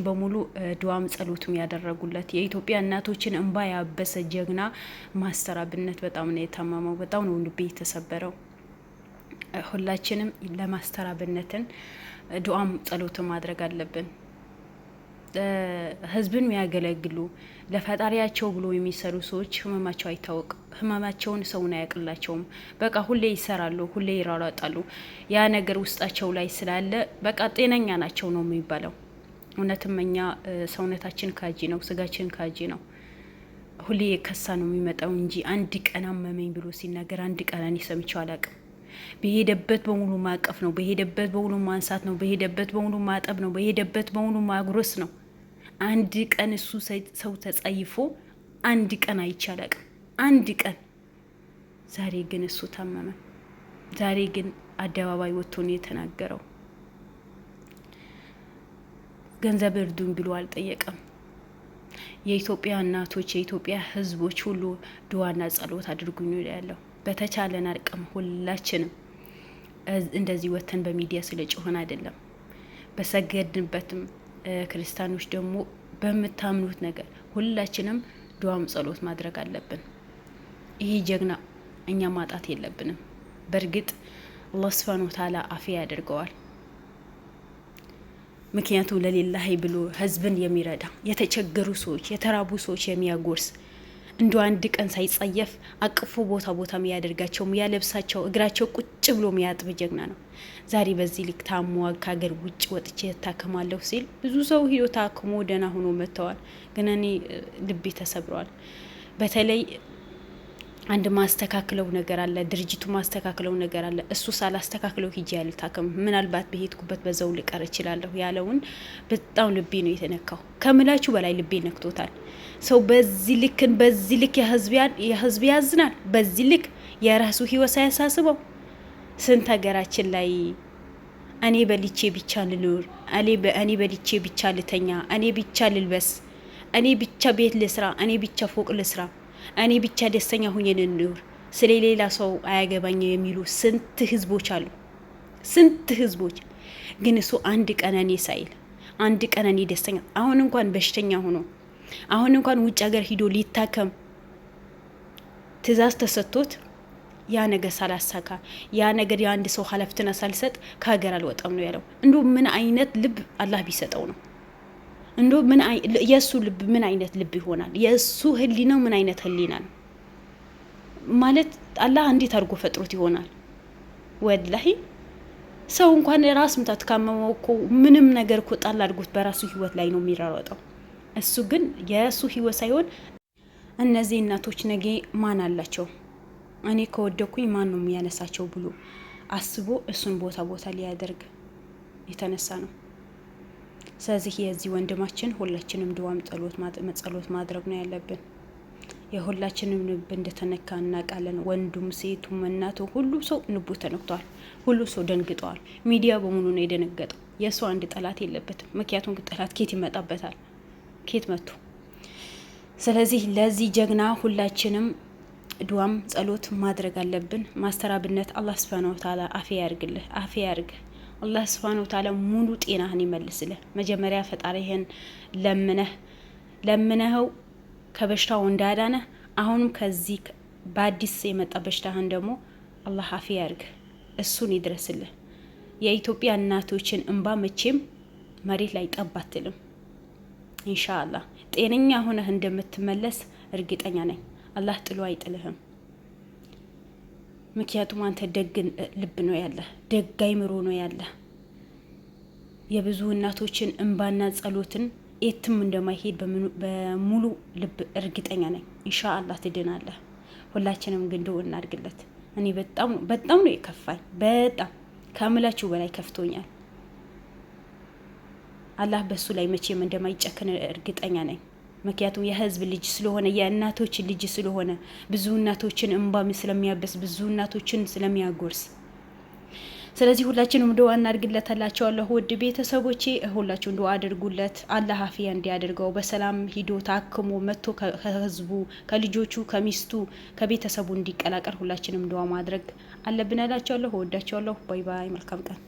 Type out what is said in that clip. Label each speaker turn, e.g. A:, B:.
A: በሙሉ ዱዓም ጸሎቱም ያደረጉለት የኢትዮጵያ እናቶችን እንባ ያበሰ ጀግና ማስተር አብነት በጣም ነው የታመመው። በጣም ነው ልቤ የተሰበረው። ሁላችንም ለማስተር አብነትን ዱዓም ጸሎትም ማድረግ አለብን። ህዝብን የሚያገለግሉ ለፈጣሪያቸው ብሎ የሚሰሩ ሰዎች ህመማቸው አይታወቅም። ህመማቸውን ሰውን አያውቅላቸውም። በቃ ሁሌ ይሰራሉ፣ ሁሌ ይራራጣሉ። ያ ነገር ውስጣቸው ላይ ስላለ በቃ ጤነኛ ናቸው ነው የሚባለው። እውነትም እኛ ሰውነታችን ካጂ ነው፣ ስጋችን ካጂ ነው። ሁሌ የከሳ ነው የሚመጣው እንጂ አንድ ቀን አመመኝ ብሎ ሲናገር አንድ ቀን እኔ ሰምቼው አላውቅም። በሄደበት በሙሉ ማቀፍ ነው፣ በሄደበት በሙሉ ማንሳት ነው፣ በሄደበት በሙሉ ማጠብ ነው፣ በሄደበት በሙሉ ማጉረስ ነው። አንድ ቀን እሱ ሰው ተጸይፎ አንድ ቀን አይቼ አላውቅም። አንድ ቀን። ዛሬ ግን እሱ ታመመ። ዛሬ ግን አደባባይ ወጥቶ ነው የተናገረው። ገንዘብ እርዱኝ ብሎ አልጠየቀም። የኢትዮጵያ እናቶች፣ የኢትዮጵያ ህዝቦች ሁሉ ዱዓና ጸሎት አድርጉኝ ያለው በተቻለን አቅም ሁላችንም እንደዚህ ወተን በሚዲያ ስለጮህን አይደለም። በሰገድንበትም ክርስቲያኖች ደግሞ በምታምኑት ነገር ሁላችንም ዱዓም ጸሎት ማድረግ አለብን። ይሄ ጀግና እኛ ማጣት የለብንም። በእርግጥ አላህ ሱብሓነሁ ወተዓላ አፊያ ያደርገዋል። ምክንያቱም ለሌላህ ብሎ ህዝብን የሚረዳ የተቸገሩ ሰዎች፣ የተራቡ ሰዎች የሚያጎርስ እንደ አንድ ቀን ሳይጸየፍ አቅፎ ቦታ ቦታ የሚያደርጋቸው የሚያለብሳቸው እግራቸው ቁጭ ብሎ የሚያጥብ ጀግና ነው። ዛሬ በዚህ ልክ ታሞ ከሀገር ውጭ ወጥቼ ታከማለሁ ሲል ብዙ ሰው ሂዶ ታክሞ ደህና ሆኖ መጥተዋል። ግን እኔ ልቤ ተሰብሯል። በተለይ አንድ ማስተካክለው ነገር አለ፣ ድርጅቱ ማስተካክለው ነገር አለ። እሱ ሳላስተካክለው ሂጄ ያልታከም ምናልባት በሄድኩበት በዛው ልቀር እችላለሁ ያለውን በጣም ልቤ ነው የተነካው። ከምላችሁ በላይ ልቤ ነክቶታል። ሰው በዚህ ልክ የህዝብ ያዝናል። በዚህ ልክ የራሱ ህይወት ሳያሳስበው ስንት ሀገራችን ላይ እኔ በልቼ ብቻ ልኑር፣ እኔ በልቼ ብቻ ልተኛ፣ እኔ ብቻ ልልበስ፣ እኔ ብቻ ቤት ልስራ፣ እኔ ብቻ ፎቅ ልስራ፣ እኔ ብቻ ደስተኛ ሁኜ ልኑር፣ ስለሌላ ሰው አያገባኝ የሚሉ ስንት ህዝቦች አሉ። ስንት ህዝቦች ግን እሱ አንድ ቀን እኔ ሳይል አንድ ቀን እኔ ደስተኛ አሁን እንኳን በሽተኛ ሆኖ አሁን እንኳን ውጭ ሀገር ሂዶ ሊታከም ትእዛዝ ተሰጥቶት ያ ነገር ሳላሳካ ያ ነገር የአንድ ሰው ኃላፊነት ሳልሰጥ ከሀገር አልወጣም ነው ያለው። እንዶ ምን አይነት ልብ አላህ ቢሰጠው ነው? እንዶ የሱ ልብ ምን አይነት ልብ ይሆናል? የሱ ህሊናው ምን አይነት ህሊና ነው ማለት? አላህ እንዴት አድርጎ ፈጥሮት ይሆናል? ወላሂ ሰው እንኳን ራስ ምታት ካመመው እኮ ምንም ነገር እኮ ጣል አድርጎት በራሱ ህይወት ላይ ነው የሚራራጠው። እሱ ግን የሱ ህይወት ሳይሆን እነዚህ እናቶች ነገ ማን አላቸው፣ እኔ ከወደኩኝ ማን ነው የሚያነሳቸው ብሎ አስቦ እሱን ቦታ ቦታ ሊያደርግ የተነሳ ነው። ስለዚህ የዚህ ወንድማችን ሁላችንም ዱዓም ጸሎት ማድረግ ነው ያለብን። የሁላችንም ልብ እንደተነካ እናውቃለን። ወንዱም ሴቱም እናቱ ሁሉ ሰው ልቡ ተነክቷል። ሁሉ ሰው ደንግጧል። ሚዲያ በሙሉ ነው የደነገጠው። የሱ አንድ ጠላት የለበትም። ምክንያቱም ጠላት ኬት ይመጣበታል፣ ኬት መጡ። ስለዚህ ለዚህ ጀግና ሁላችንም ዱዓም ጸሎት ማድረግ አለብን። ማስተር አብነት አላህ ሱብሓነሁ ወተዓላ አፊያ ያርግልህ፣ አፊያ ያርግህ። አላህ ሱብሓነሁ ወተዓላ ሙሉ ጤናህን ይመልስልህ። መጀመሪያ ፈጣሪህን ለምነኸው ከበሽታው እንዳዳነ አሁንም ከዚህ በአዲስ የመጣ በሽታህን ደግሞ አላህ አፊያ ያርግህ፣ እሱን ይድረስልህ። የኢትዮጵያ እናቶችን እንባ መቼም መሬት ላይ ጠብ አትልም። ኢንሻአላህ ጤነኛ ሆነህ እንደምትመለስ እርግጠኛ ነኝ። አላህ ጥሎ አይጥልህም። ምክንያቱም አንተ ደግ ልብ ነው ያለህ፣ ደግ አይምሮ ነው ያለህ። የብዙ እናቶችን እንባና ጸሎትን የትም እንደማይሄድ በሙሉ ልብ እርግጠኛ ነኝ። ኢንሻአላህ ትድናለህ። ሁላችንም ግን ዱዓ እናድርግለት። እኔ በጣም ነው የከፋኝ፣ በጣም ከምላችሁ በላይ ከፍቶኛል። አላህ በሱ ላይ መቼም እንደማይጨክን እርግጠኛ ነኝ። ምክንያቱም የህዝብ ልጅ ስለሆነ የእናቶች ልጅ ስለሆነ ብዙ እናቶችን እንባ ስለሚያበስ ብዙ እናቶችን ስለሚያጎርስ፣ ስለዚህ ሁላችንም ዱዓ እናድርግለታላችኋለሁ። ውድ ቤተሰቦቼ ሁላችሁም ዱዓ አድርጉለት። አላህ አፊያ እንዲያደርገው በሰላም ሂዶ ታክሞ መጥቶ ከህዝቡ ከልጆቹ ከሚስቱ ከቤተሰቡ እንዲቀላቀል ሁላችንም ዱዓ ማድረግ አለብን እላችኋለሁ። ወዳችኋለሁ። ባይ ባይ። መልካም ቀን